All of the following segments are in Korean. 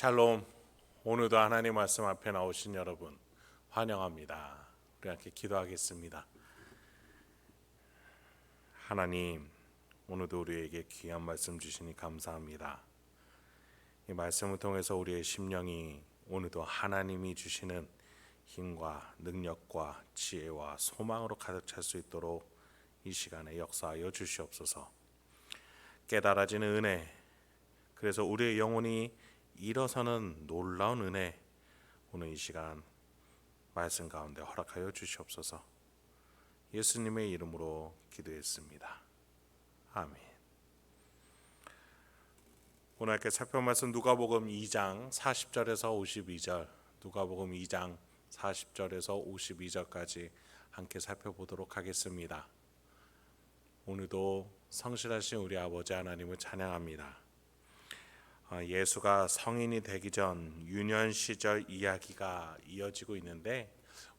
샬롬. 오늘도 하나님 말씀 앞에 나오신 여러분 환영합니다. 우리 함께 기도하겠습니다. 하나님, 오늘도 우리에게 귀한 말씀 주시니 감사합니다. 이 말씀을 통해서 우리의 심령이 오늘도 하나님이 주시는 힘과 능력과 지혜와 소망으로 가득 찰 수 있도록 이 시간에 역사하여 주시옵소서. 깨달아지는 은혜, 그래서 우리의 영혼이 일어서는 놀라운 은혜, 오늘 이 시간 말씀 가운데 허락하여 주시옵소서. 예수님의 이름으로 기도했습니다. 아멘. 오늘 함께 살펴볼 말씀 누가복음 2장 40절에서 52절, 누가복음 2장 40절에서 52절까지 함께 살펴보도록 하겠습니다. 오늘도 성실하신 우리 아버지 하나님을 찬양합니다. 예수가 성인이 되기 전 유년 시절 이야기가 이어지고 있는데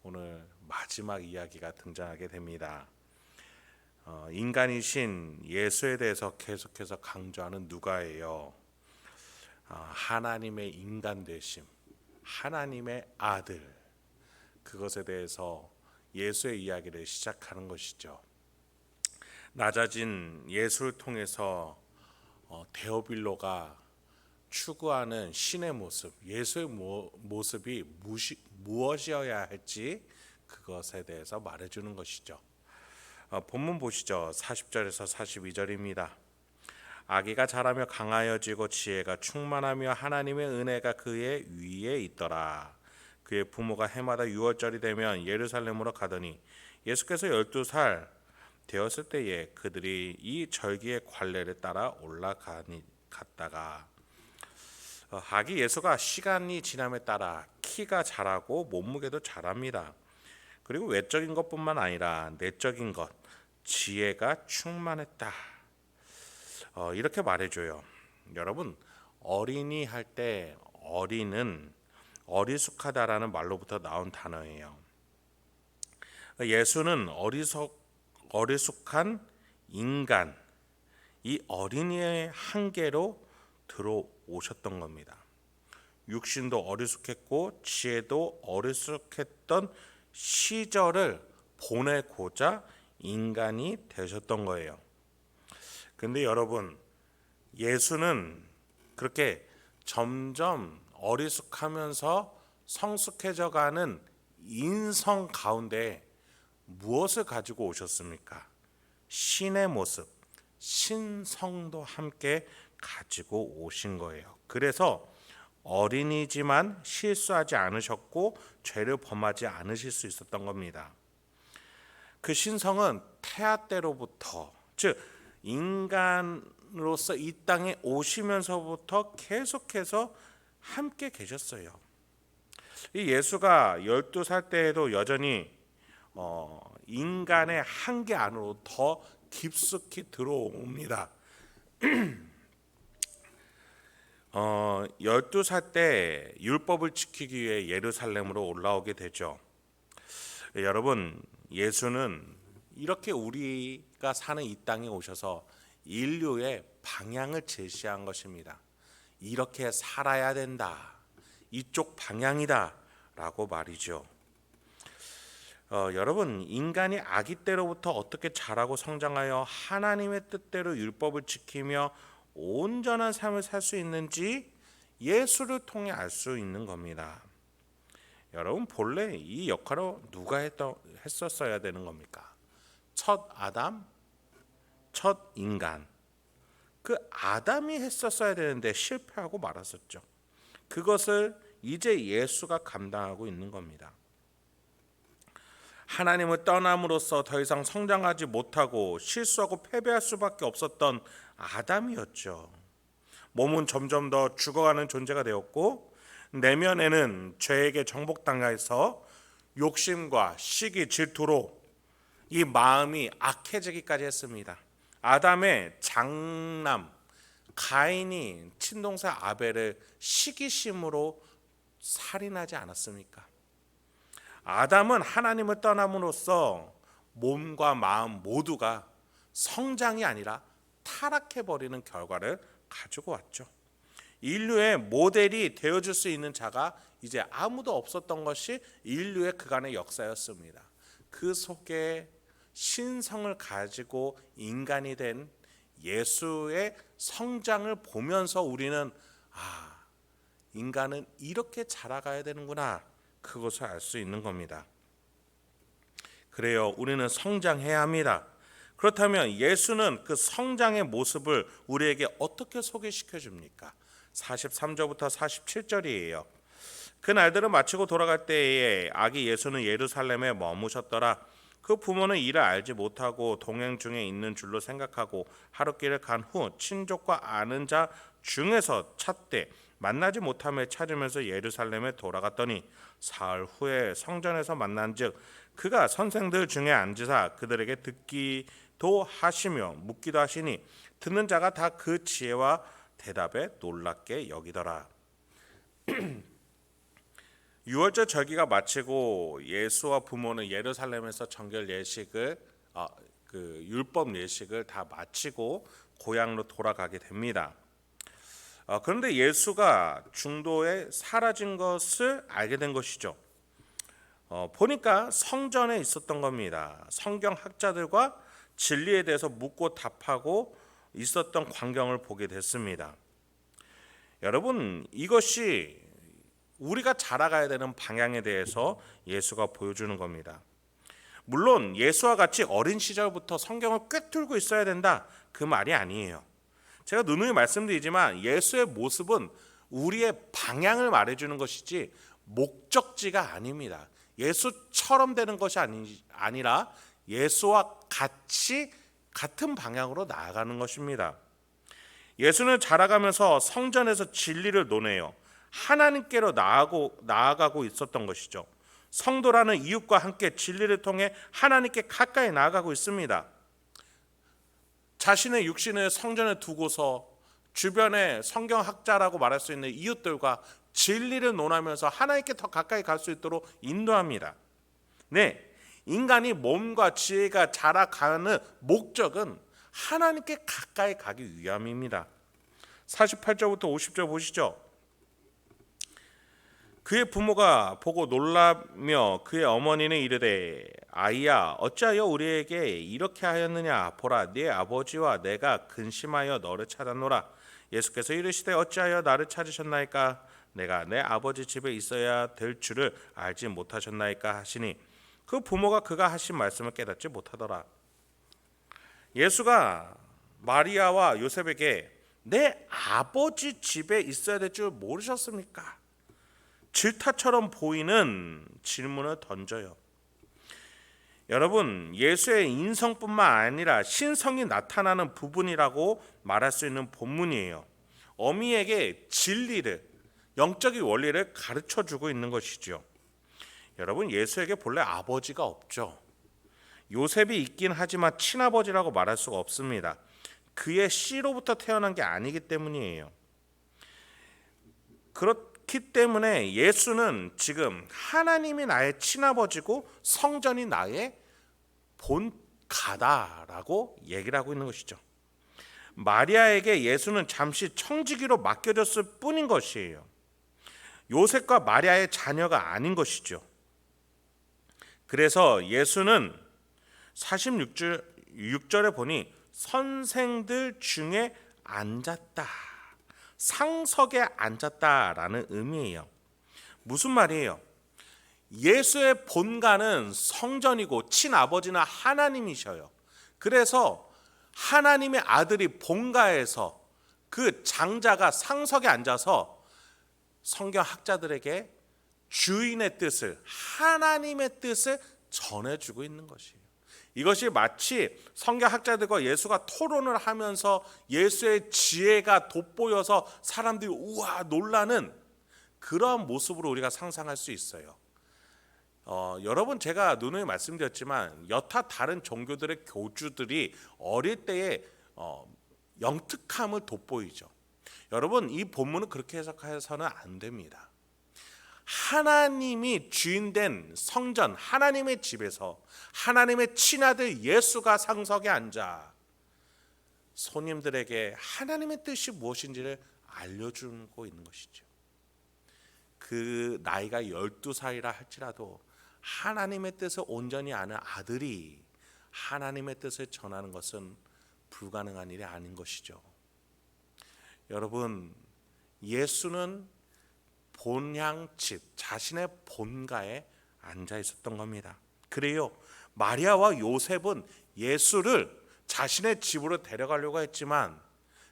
오늘 마지막 이야기가 등장하게 됩니다. 인간이신 예수에 대해서 계속해서 강조하는 누가예요. 하나님의 인간 되심, 하나님의 아들, 그것에 대해서 예수의 이야기를 시작하는 것이죠. 낮아진 예수를 통해서 데오빌로가 추구하는 신의 모습, 예수의 모습이 무엇이어야 할지 그것에 대해서 말해주는 것이죠. 본문 보시죠. 40절에서 42절입니다. 아기가 자라며 강하여지고 지혜가 충만하며 하나님의 은혜가 그의 위에 있더라. 그의 부모가 해마다 6월절이 되면 예루살렘으로 가더니 예수께서 12살 되었을 때에 그들이 이 절기의 관례를 따라 올라갔다가 아기 예수가 시간이 지남에 따라 키가 자라고 몸무게도 자랍니다. 그리고 외적인 것뿐만 아니라 내적인 것, 지혜가 충만했다. 이렇게 말해줘요. 여러분, 어린이 할 때 어린은 어리숙하다라는 말로부터 나온 단어예요. 예수는 어리숙한 인간, 이 어린이의 한계로 들어오셨던 겁니다. 육신도 어리숙했고 지혜도 어리숙했던 시절을 보내고자 인간이 되셨던 거예요. 근데 여러분, 예수는 그렇게 점점 어리숙하면서 성숙해져 가는 인성 가운데 무엇을 가지고 오셨습니까? 신의 모습, 신성도 함께 가지고 오신 거예요. 그래서 어린이지만 실수하지 않으셨고 죄를 범하지 않으실 수 있었던 겁니다. 그 신성은 태아 때로부터, 즉 인간으로서 이 땅에 오시면서부터 계속해서 함께 계셨어요. 이 예수가 12살 때에도 여전히 인간의 한계 안으로 더 깊숙이 들어옵니다. 12살 때 율법을 지키기 위해 예루살렘으로 올라오게 되죠. 여러분, 예수는 이렇게 우리가 사는 이 땅에 오셔서 인류의 방향을 제시한 것입니다. 이렇게 살아야 된다, 이쪽 방향이다 라고 말이죠. 여러분, 인간이 아기 때로부터 어떻게 자라고 성장하여 하나님의 뜻대로 율법을 지키며 온전한 삶을 살 수 있는지 예수를 통해 알 수 있는 겁니다. 여러분, 본래 이 역할을 누가 했었어야 되는 겁니까? 첫 아담, 첫 인간, 그 아담이 했었어야 되는데 실패하고 말았었죠. 그것을 이제 예수가 감당하고 있는 겁니다. 하나님을 떠남으로써 더 이상 성장하지 못하고 실수하고 패배할 수밖에 없었던 아담이었죠. 몸은 점점 더 죽어가는 존재가 되었고 내면에는 죄에게 정복당해서 욕심과 시기, 질투로 이 마음이 악해지기까지 했습니다. 아담의 장남 가인이 친동생 아벨을 시기심으로 살인하지 않았습니까? 아담은 하나님을 떠남으로써 몸과 마음 모두가 성장이 아니라 타락해버리는 결과를 가지고 왔죠. 인류의 모델이 되어줄 수 있는 자가 이제 아무도 없었던 것이 인류의 그간의 역사였습니다. 그 속에 신성을 가지고 인간이 된 예수의 성장을 보면서 우리는 인간은 이렇게 자라가야 되는구나, 그것을 알 수 있는 겁니다. 그래요, 우리는 성장해야 합니다. 그렇다면 예수는 그 성장의 모습을 우리에게 어떻게 소개시켜 줍니까? 43절부터 47절이에요. 그 날들을 마치고 돌아갈 때에 아기 예수는 예루살렘에 머무셨더라. 그 부모는 이를 알지 못하고 동행 중에 있는 줄로 생각하고 하루길을 간 후 친족과 아는 자 중에서 찾되 만나지 못함에 찾으면서 예루살렘에 돌아갔더니 사흘 후에 성전에서 만난즉 그가 선생들 중에 앉으사 그들에게 듣기도 하시며 묻기도 하시니 듣는 자가 다 그 지혜와 대답에 놀랍게 여기더라. 유월절 절기가 마치고 예수와 부모는 예루살렘에서 정결 예식을 그 율법 예식을 다 마치고 고향으로 돌아가게 됩니다. 그런데 예수가 중도에 사라진 것을 알게 된 것이죠. 보니까 성전에 있었던 겁니다. 성경 학자들과 진리에 대해서 묻고 답하고 있었던 광경을 보게 됐습니다. 여러분, 이것이 우리가 자라가야 되는 방향에 대해서 예수가 보여주는 겁니다. 물론 예수와 같이 어린 시절부터 성경을 꿰뚫고 있어야 된다, 그 말이 아니에요. 제가 누누이 말씀드리지만 예수의 모습은 우리의 방향을 말해주는 것이지 목적지가 아닙니다. 예수처럼 되는 것이 아니라 예수와 같이 같은 방향으로 나아가는 것입니다. 예수는 자라가면서 성전에서 진리를 논해요. 하나님께로 나아가고 있었던 것이죠. 성도라는 이웃과 함께 진리를 통해 하나님께 가까이 나아가고 있습니다. 자신의 육신을 성전에 두고서 주변에 성경학자라고 말할 수 있는 이웃들과 진리를 논하면서 하나님께 더 가까이 갈 수 있도록 인도합니다. 네, 인간이 몸과 지혜가 자라가는 목적은 하나님께 가까이 가기 위함입니다. 48절부터 50절 보시죠. 그의 부모가 보고 놀라며 그의 어머니는 이르되 아이야 어찌하여 우리에게 이렇게 하였느냐. 보라 네 아버지와 내가 근심하여 너를 찾았노라. 예수께서 이르시되 어찌하여 나를 찾으셨나이까. 내가 내 아버지 집에 있어야 될 줄을 알지 못하셨나이까 하시니 그 부모가 그가 하신 말씀을 깨닫지 못하더라. 예수가 마리아와 요셉에게 내 아버지 집에 있어야 될 줄 모르셨습니까? 질타처럼 보이는 질문을 던져요. 여러분, 예수의 인성뿐만 아니라 신성이 나타나는 부분이라고 말할 수 있는 본문이에요. 어미에게 진리를, 영적인 원리를 가르쳐주고 있는 것이죠. 여러분, 예수에게 본래 아버지가 없죠. 요셉이 있긴 하지만 친아버지라고 말할 수가 없습니다. 그의 씨로부터 태어난 게 아니기 때문이에요. 그렇기 때문에 예수는 지금 하나님이 나의 친아버지고 성전이 나의 본가다라고 얘기를 하고 있는 것이죠. 마리아에게 예수는 잠시 청지기로 맡겨졌을 뿐인 것이에요. 요셉과 마리아의 자녀가 아닌 것이죠. 그래서 예수는 46절에 보니 선생들 중에 앉았다, 상석에 앉았다라는 의미예요. 무슨 말이에요? 예수의 본가는 성전이고 친아버지는 하나님이셔요. 그래서 하나님의 아들이 본가에서 그 장자가 상석에 앉아서 성경 학자들에게 주인의 뜻을, 하나님의 뜻을 전해주고 있는 것이에요. 이것이 마치 성경학자들과 예수가 토론을 하면서 예수의 지혜가 돋보여서 사람들이 우와 놀라는 그런 모습으로 우리가 상상할 수 있어요. 여러분, 제가 누누이 말씀드렸지만 여타 다른 종교들의 교주들이 어릴 때에 영특함을 돋보이죠. 여러분, 이 본문은 그렇게 해석해서는 안 됩니다. 하나님이 주인된 성전, 하나님의 집에서 하나님의 친아들 예수가 상석에 앉아 손님들에게 하나님의 뜻이 무엇인지를 알려주고 있는 것이죠. 그 나이가 12살이라 할지라도 하나님의 뜻을 온전히 아는 아들이 하나님의 뜻을 전하는 것은 불가능한 일이 아닌 것이죠. 여러분, 예수는 본향 집, 자신의 본가에 앉아 있었던 겁니다. 그래요, 마리아와 요셉은 예수를 자신의 집으로 데려가려고 했지만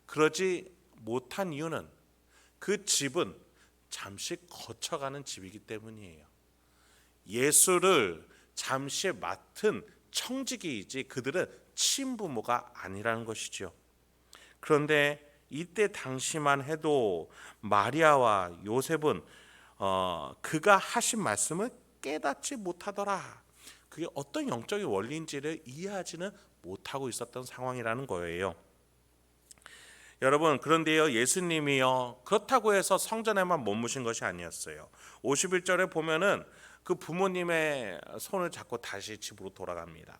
그러지 못한 이유는 그 집은 잠시 거쳐가는 집이기 때문이에요. 예수를 잠시 맡은 청지기이지 그들은 친부모가 아니라는 것이죠. 그런데 이때 당시만 해도 마리아와 요셉은 그가 하신 말씀을 깨닫지 못하더라. 그게 어떤 영적인 원리인지를 이해하지는 못하고 있었던 상황이라는 거예요. 여러분, 그런데요, 예수님이요 그렇다고 해서 성전에만 머무신 것이 아니었어요. 51절에 보면은 그 부모님의 손을 잡고 다시 집으로 돌아갑니다.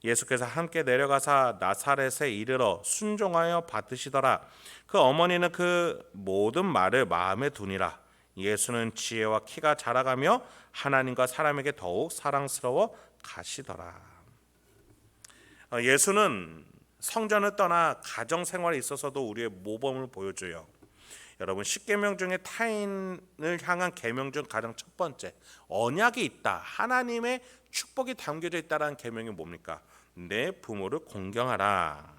예수께서 함께 내려가사 나사렛에 이르러 순종하여 받으시더라. 그 어머니는 그 모든 말을 마음에 두니라. 예수는 지혜와 키가 자라가며 하나님과 사람에게 더욱 사랑스러워 가시더라. 예수는 성전을 떠나 가정 생활에 있어서도 우리의 모범을 보여줘요. 여러분, 10계명 중에 타인을 향한 계명 중 가장 첫 번째, 언약이 있다, 하나님의 축복이 담겨져 있다라는 계명이 뭡니까? 내 부모를 공경하라.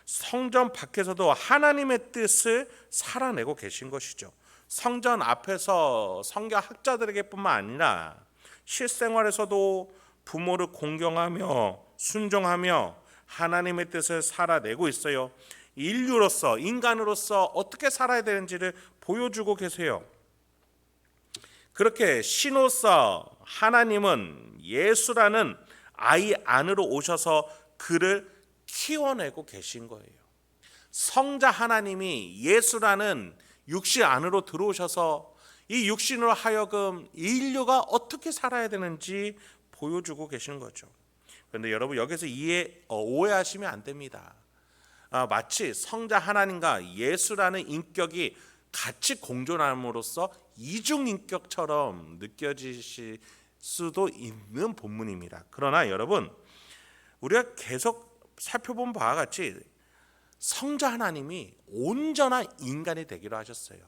성전 밖에서도 하나님의 뜻을 살아내고 계신 것이죠. 성전 앞에서 성경 학자들에게뿐만 아니라 실생활에서도 부모를 공경하며 순종하며 하나님의 뜻을 살아내고 있어요. 인류로서, 인간으로서 어떻게 살아야 되는지를 보여주고 계세요. 그렇게 신으로서 하나님은 예수라는 아이 안으로 오셔서 그를 키워내고 계신 거예요. 성자 하나님이 예수라는 육신 안으로 들어오셔서 이 육신으로 하여금 인류가 어떻게 살아야 되는지 보여주고 계신 거죠. 그런데 여러분, 여기서 오해하시면 안 됩니다. 마치 성자 하나님과 예수라는 인격이 같이 공존함으로써 이중인격처럼 느껴지실 수도 있는 본문입니다. 그러나 여러분, 우리가 계속 살펴본 바와 같이 성자 하나님이 온전한 인간이 되기로 하셨어요.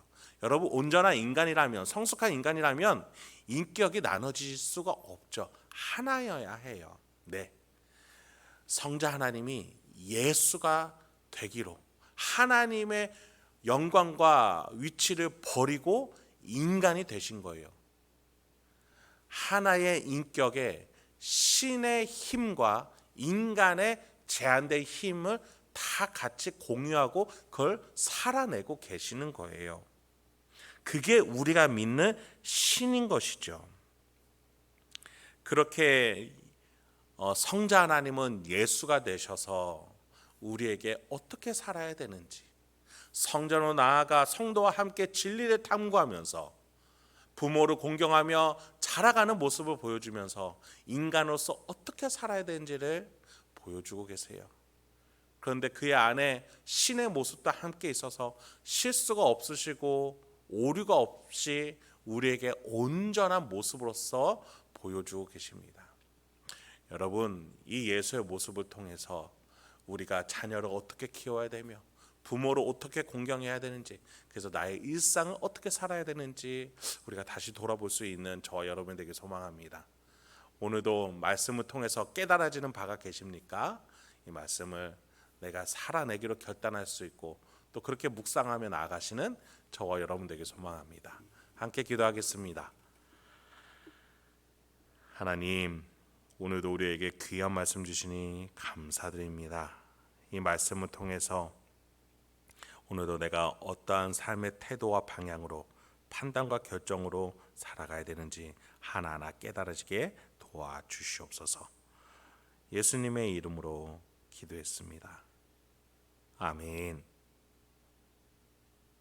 여러분, 온전한 인간이라면, 성숙한 인간이라면 인격이 나눠질 수가 없죠. 하나여야 해요. 네, 성자 하나님이 예수가 되기로 하나님의 영광과 위치를 버리고 인간이 되신 거예요. 하나의 인격에 신의 힘과 인간의 제한된 힘을 다 같이 공유하고 그걸 살아내고 계시는 거예요. 그게 우리가 믿는 신인 것이죠. 그렇게 성자 하나님은 예수가 되셔서 우리에게 어떻게 살아야 되는지, 성전으로 나아가 성도와 함께 진리를 탐구하면서 부모를 공경하며 자라가는 모습을 보여주면서 인간으로서 어떻게 살아야 되는지를 보여주고 계세요. 그런데 그의 안에 신의 모습도 함께 있어서 실수가 없으시고 오류가 없이 우리에게 온전한 모습으로서 보여주고 계십니다. 여러분, 이 예수의 모습을 통해서 우리가 자녀를 어떻게 키워야 되며 부모를 어떻게 공경해야 되는지, 그래서 나의 일상을 어떻게 살아야 되는지 우리가 다시 돌아볼 수 있는 저와 여러분 되길 소망합니다. 오늘도 말씀을 통해서 깨달아지는 바가 계십니까? 이 말씀을 내가 살아내기로 결단할 수 있고 또 그렇게 묵상하며 나아가시는 저와 여러분 되길 소망합니다. 함께 기도하겠습니다. 하나님, 오늘도 우리에게 귀한 말씀 주시니 감사드립니다. 이 말씀을 통해서 오늘도 내가 어떠한 삶의 태도와 방향으로 판단과 결정으로 살아가야 되는지 하나하나 깨달아지게 도와주시옵소서. 예수님의 이름으로 기도했습니다. 아멘.